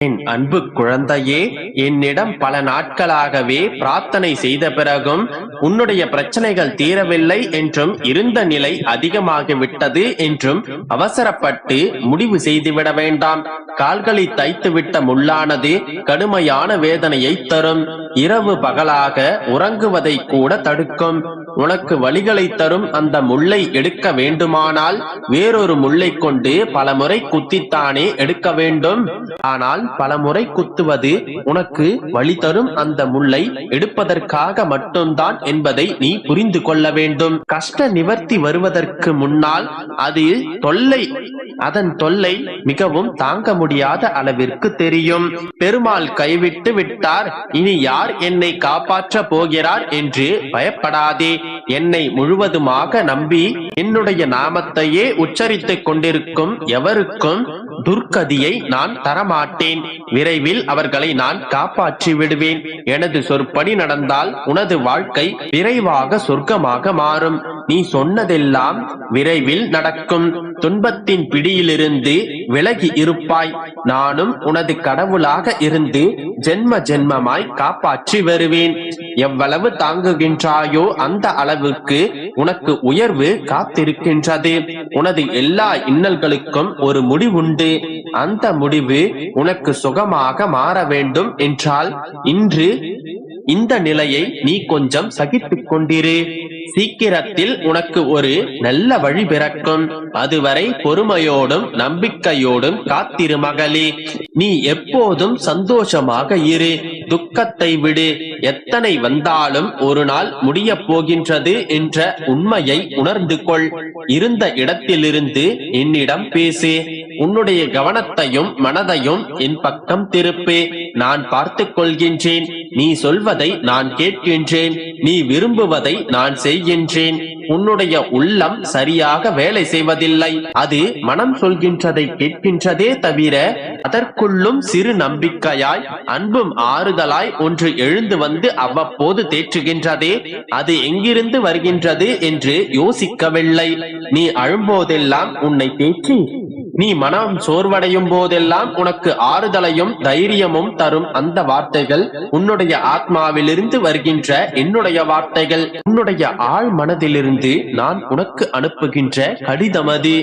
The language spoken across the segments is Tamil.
என் அன்பு குழந்தையே, என்னிடம் பல நாட்களாகவே பிரார்த்தனை செய்த பிறகும் உன்னுடைய பிரச்சனைகள் தீரவில்லை என்றும் இருந்த நிலை அதிகமாகிவிட்டது என்றும் அவசரப்பட்டு முடிவு செய்துவிட வேண்டாம். கால்களை தைத்துவிட்ட முள்ளானது கடுமையான வேதனையை தரும். இரவு பகலாக உறங்குவதை கூட தடுக்கும். உனக்கு வலிகளை தரும் அந்த முள்ளை எடுக்க வேண்டுமானால் வேறொரு முள்ளை கொண்டு பலமுறை குத்தித்தானே எடுக்க வேண்டும். ஆனால் பலமுறை குத்துவது உனக்கு வலி தரும் அந்த முள்ளை எடுப்பதற்காக மட்டும்தான் என்பதை நீ புரிந்து கொள்ள வேண்டும். கஷ்ட நிவர்த்தி வருவதற்கு முன்னால் அதன் தொல்லை மிகவும் தாங்க முடியாத அளவிற்கு தெரியும். பெருமாள் கைவிட்டு விட்டார், இனி யார் என்னை காப்பாற்ற போகிறார் என்று பயப்படாதே. என்னை முழுவதுமாக நம்பி என்னுடைய நாமத்தையே உச்சரித்துக் கொண்டிருக்கும் எவருக்கும் துர்க்கதியை நான் தரமாட்டேன். விரைவில் அவர்களை நான் காப்பாற்றி விடுவேன். எனது சொற்படி நடந்தால் உனது வாழ்க்கை விரைவாக சொர்க்கமாக மாறும். நீ சொன்னதெல்லாம் விரைவில் நடக்கும். துன்பத்தின் பிடியிலிருந்து விலகி இருப்பாய். நானும் உனது கடவுளாக இருந்து ஜென்ம ஜென்மமாய் காப்பாற்றி வருவேன். எவ்வளவு தாங்குகின்றாயோ அந்த அளவுக்கு உனக்கு உயர்வு காத்திருக்கின்றது. உனது எல்லா இன்னல்களுக்கும் ஒரு முடிவுண்டு. அந்த முடிவு உனக்கு சுகமாக மாற வேண்டும் என்றால் இன்று இந்த நிலையை நீ கொஞ்சம் சகித்துக் கொண்டிரு. சீக்கிரத்தில் உனக்கு ஒரு நல்ல வழி பிறக்கும். அதுவரை பொறுமையோடும் நம்பிக்கையோடும் காத்திரு மகளே. நீ எப்போதும் சந்தோஷமாக இரு. துக்கத்தை விடு. எத்தனை வந்தாலும் ஒரு நாள் முடிய போகின்றது என்ற உண்மையை உணர்ந்து கொள். இருந்த இடத்திலிருந்து என்னிடம் பேசு. உன்னுடைய கவனத்தையும் மனதையும் என் பக்கம் திருப்பு. நான் பார்த்துக் கொள்கின்றேன். நீ சொல்வதை நான் கேட்கின்றேன். நீ விரும்புவதை நான் செய்கின்றேன். உன்னுடைய உள்ளம் சரியாக வேலை செய்வதில்லை. அது மனம் சொல்கின்றதை கேட்கின்றதே தவிர அதற்குள்ளும் சிறு நம்பிக்கையாய் அன்பும் ஆறுதலாய் ஒன்று எழுந்து வந்து அவ்வப்போது தேற்றுகின்றதே, அது எங்கிருந்து வருகின்றது என்று யோசிக்கவில்லை. நீ அழும்போதெல்லாம் உன்னை தேற்றி, நீ மனம் சோர்வடையும் போதெல்லாம் உனக்கு ஆறுதலையும் தைரியமும் தரும் அந்த வார்த்தைகள் உன்னுடைய ஆத்மாவிலிருந்து வருகின்ற என்னுடைய வார்த்தைகள். உன்னுடைய ஆழ் மனதிலிருந்து நான் உனக்கு அனுப்புகின்ற கடிதம் அது.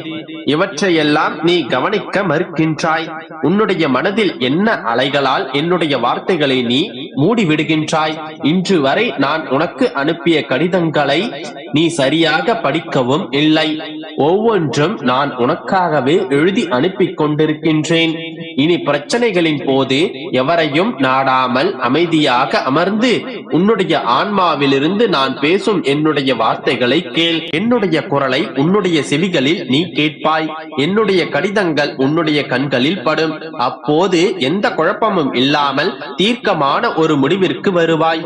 இவற்றையெல்லாம் நீ கவனிக்க மறுக்கின்றாய். உன்னுடைய மனதில் என்ன அலைகளால் என்னுடைய வார்த்தைகளை நீ மூடிவிடுகின்றாய். இன்று வரை நான் உனக்கு அனுப்பிய கடிதங்களை நீ சரியாக படிக்கவும் இல்லை. ஒவ்வொன்றும் நான் உனக்காகவே எழுதி அனுப்பி கொண்டிருக்கின்றேன். இனி பிரச்சனைகளின் போது எவரையும் நாடாமல் அமைதியாக அமர்ந்து உன்னுடைய ஆன்மாவிலிருந்து நான் பேசும் என்னுடைய வார்த்தைகளை கேள். என்னுடைய குரலை உன்னுடைய செவிகளில் நீ கேட்பாய். என்னுடைய கடிதங்கள் உன்னுடைய கண்களில் படும். அப்போது எந்த குழப்பமும் இல்லாமல் தீர்க்கமான ஒரு முடிவிற்கு வருவாய்.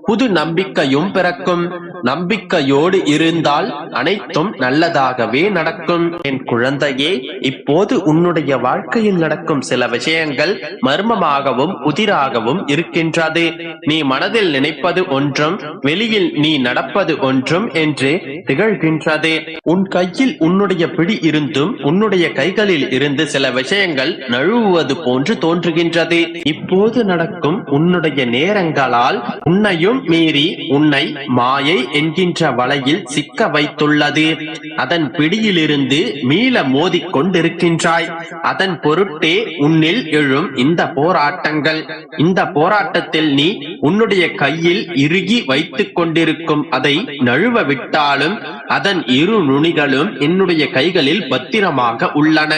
புது நம்பிக்கையும் பிறக்கும். நம்பிக்கையோடு இருந்தால் அனைத்தும் நல்லதாகவே நடக்கும். என் குழந்தையே, இப்போது உன்னுடைய வாழ்க்கையில் நடக்கும் சில விஷயங்கள் மர்மமாகவும் புதிராகவும் இருக்கின்றது. நீ மனதில் நினைப்பது ஒன்றும் வெளியில் நீ நடப்பது ஒன்றும் என்று திகழ்கின்றது. உன் கையில் உன்னுடைய பிடி இருந்தும் உன்னுடைய கைகளில் இருந்து சில விஷயங்கள் நழுவுவது போன்று தோன்றுகின்றது. இப்போது நடக்கும் உன்னுடைய நேரங்களால் உன்னையும் மீறி உன்னை மாயை என்கின்ற வலையில் சிக்க வைத்துள்ளது. அதன் பிடியிலிருந்து மீள மோதிக் கொண்டிருக்கின்றாய். அதன் பொருட்டே உன்னில் எழும் இந்த போராட்டங்கள். இந்த போராட்டத்தில் நீ உன்னுடைய கையில் இறுகி வைத்துக் கொண்டிருக்கும் அதை நழுவ விட்டாலும் அதன் இரு நுனிகளும் என்னுடைய கைகளில் பத்திரமாக உள்ளன.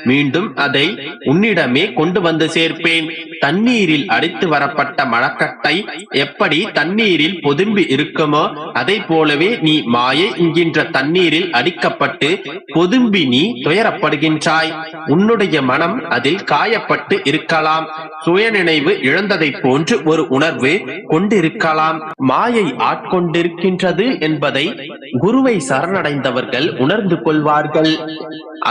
மீண்டும் அதை உன்னிடமே கொண்டு வந்து சேர்ப்பேன். தண்ணீரில் அடித்து வரப்பட்ட மரக்கட்டை எப்படி தண்ணீரில் பொதும்பி இருக்குமோ அதை போலவே நீ மாயை என்கின்ற தண்ணீரில் அடிக்கப்பட்டு பொதும்பி நீ துயரப்படுகின்றாய். உன்னுடைய மனம் அதில் காயப்பட்டு இருக்கலாம். சுயநினைவு இழந்ததை போன்று ஒரு உணர்வு கொண்டிருக்கலாம். மாயை ஆட்கொண்டிருக்கின்றது என்பதை குருவை சரணடைந்தவர்கள் உணர்ந்து கொள்வார்கள்.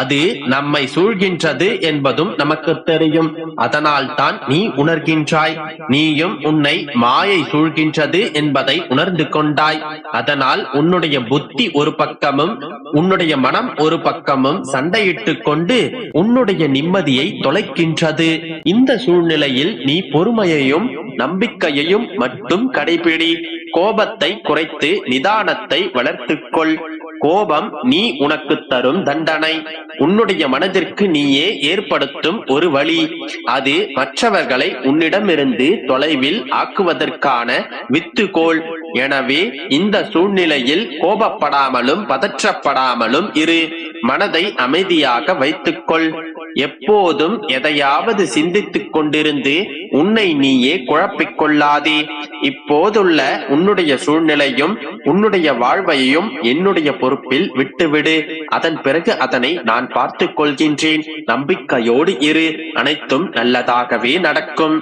அது நம்மை சூழ்கின்றது என்பதும் நமக்கு தெரியும். அதனால் தான் நீ நீ உணர்கின்றாய். நீயும் உன்னை மாயை சூழ்கின்றது என்பதை உணர்ந்து கொண்டாய். அதனால் உன்னுடைய புத்தி ஒரு பக்கமும் உன்னுடைய மனம் ஒரு பக்கமும் சண்டையிட்டுக் கொண்டு உன்னுடைய நிம்மதியை தொலைக்கின்றது. இந்த சூழ்நிலையில் நீ பொறுமையையும் நம்பிக்கையையும் மட்டும் கடைபிடி. கோபத்தை குறைத்து நிதானத்தை வளர்த்துக்கொள். கோபம் நீ உனக்கு தரும் தண்டனை, உன்னுடைய மனதிற்கு நீயே ஏற்படுத்தும் ஒரு வழி. அது மற்றவர்களை உன்னிடமிருந்து தொலைவில் ஆக்குவதற்கான வித்துகோல். எனவே இந்த சூழ்நிலையில் கோபப்படாமலும் பதற்றப்படாமலும் இரு. மனதை அமைதியாக வைத்துக்கொள். எப்போதும் எதையாவது சிந்தித்துக் கொண்டிருந்து உன்னை நீயே குழப்பிக் கொள்ளாதே. இப்போதுள்ள உன்னுடைய சூழ்நிலையும் உன்னுடைய வாழ்வையும் என்னுடைய பொறுப்பில் விட்டுவிடு. அதன் பிறகு அதனை நான் பார்த்துக் கொள்கின்றேன். நம்பிக்கையோடு இரு. அனைத்தும் நல்லதாகவே நடக்கும்.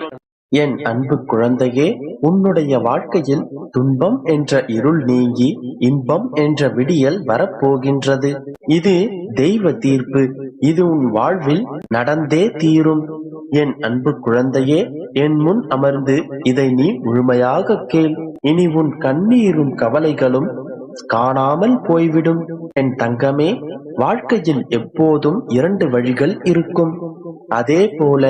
என் அன்பு குழந்தையே, உன்னுடைய வாழ்க்கையில் துன்பம் என்ற இருள் நீங்கி இன்பம் என்ற விடியல் வரப்போகின்றது. இது தெய்வ தீர்ப்பு. இது உன் வாழ்வில் நடந்தே தீரும். என் அன்பு குழந்தையே, என் முன் அமர்ந்து இதை நீ முழுமையாக கேள். இனி உன் கண்ணீரும் கவலைகளும் காணாமல் போய்விடும். என் தங்கமே, வாழ்க்கையில் எப்போதும் 2 வழிகள் இருக்கும். அதே போல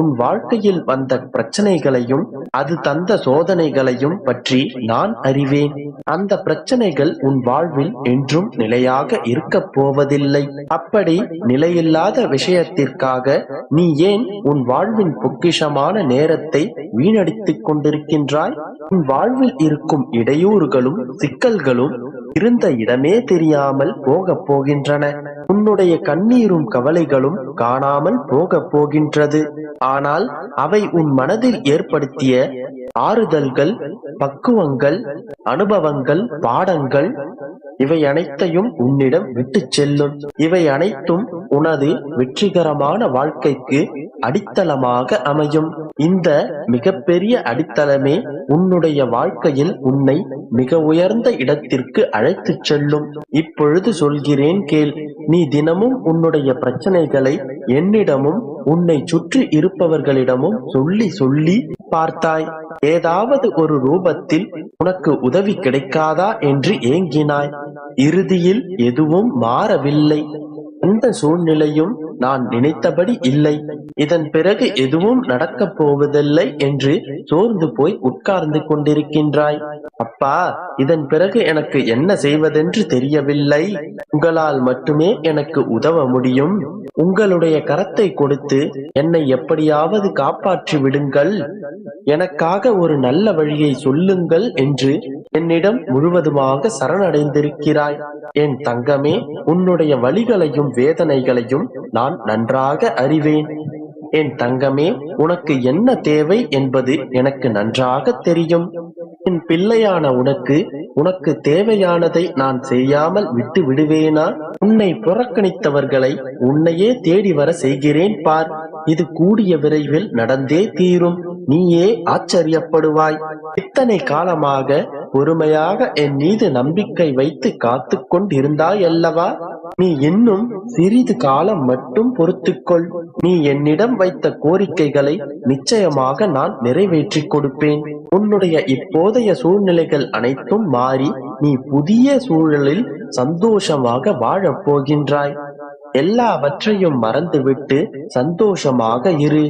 உன் வாழ்க்கையில் வந்த பிரச்சனைகளையும் அது தந்த சோதனைகளையும் பற்றி நான் அறிவேன். அந்த பிரச்சனைகள் உன் வாழ்வில் என்றும் நிலையாக இருக்கப் போவதில்லை. அப்படி நிலையில்லாத விஷயத்திற்காக நீ ஏன் உன் வாழ்வின் பொக்கிஷமான நேரத்தை வீணடித்துக் கொண்டிருக்கின்றாய்? உன் வாழ்வில் இருக்கும் இடையூறுகளும் சிக்கல்களும் இருந்த இடமே தெரியாமல் போகப் போகின்றன. உன்னுடைய கண்ணீரும் கவலைகளும் காணாமல் போகப் போகின்றது. ஆனால் அவை உன் மனதில் ஏற்படுத்திய ஆறுதல்கள், பக்குவங்கள், அனுபவங்கள், பாடங்கள், இவை அனைத்தையும் உன்னிடம் விட்டு செல்லும். இவை அனைத்தும் உனது வெற்றிகரமான வாழ்க்கைக்கு அடித்தளமாக அமையும். இந்த மிகப்பெரிய அடித்தளமே உன்னுடைய வாழ்க்கையில் உன்னை மிக உயர்ந்த இடத்திற்கு அழைத்துச் செல்லும். இப்பொழுது சொல்கிறேன் கேள். நீ தினமும் உன்னுடைய பிரச்சனைகளை என்னிடமும் உன்னை சுற்றி இருப்பவர்களிடமும் சொல்லி சொல்லி பார்த்தாய். ஏதாவது ஒரு ரூபத்தில் உனக்கு உதவி கிடைக்காதா என்று ஏங்கினாய். இறுதியில் எதுவும் மாறவில்லை. எந்த சூழ்நிலையும் நான் நினைத்தபடி இல்லை, இதன் பிறகு எதுவும் நடக்கப் போவதில்லை என்று சோர்ந்து போய் உட்கார்ந்து கொண்டிருக்கின்றாய். அப்பா, இதன் பிறகு எனக்கு என்ன செய்வதென்று தெரியவில்லை. உங்களால் மட்டுமே எனக்கு உதவ முடியும். உங்களுடைய கரத்தை கொடுத்து என்னை எப்படியாவது காப்பாற்றி விடுங்கள். எனக்காக ஒரு நல்ல வழியை சொல்லுங்கள் என்று என்னிடம் முழுவதுமாக சரணடைந்திருக்கிறாய். என் தங்கமே, உன்னுடைய வலிகளையும் வேதனைகளையும் நான் நன்றாக அறிவேன். என் தங்கமே, உனக்கு என்ன தேவை என்பது எனக்கு நன்றாக தெரியும். என் பிள்ளையான உனக்கு தேவையானதை நான் செய்யாமல் விட்டு விடுவேனா? உன்னை புறக்கணித்தவர்களை உன்னையே தேடி வர செய்கிறேன் பார். இது கூடிய விரைவில் நடந்தே தீரும். நீயே ஆச்சரியப்படுவாய். இத்தனை காலமாக பொறுமையாக என் மீது நம்பிக்கை வைத்து காத்து கொண்டிருந்தாய் அல்லவா? நீ இன்னும் சிறிது காலம் மட்டும் பொறுத்துக்கொள். நீ என்னிடம் வைத்த கோரிக்கைகளை நிச்சயமாக நான் நிறைவேற்றி கொடுப்பேன். உன்னுடைய இப்போதைய சூழ்நிலைகள் அனைத்தும் மாறி நீ புதிய சூழலில் சந்தோஷமாக வாழப் போகின்றாய். எல்லாவற்றையும் மறந்துவிட்டு சந்தோஷமாக இரு.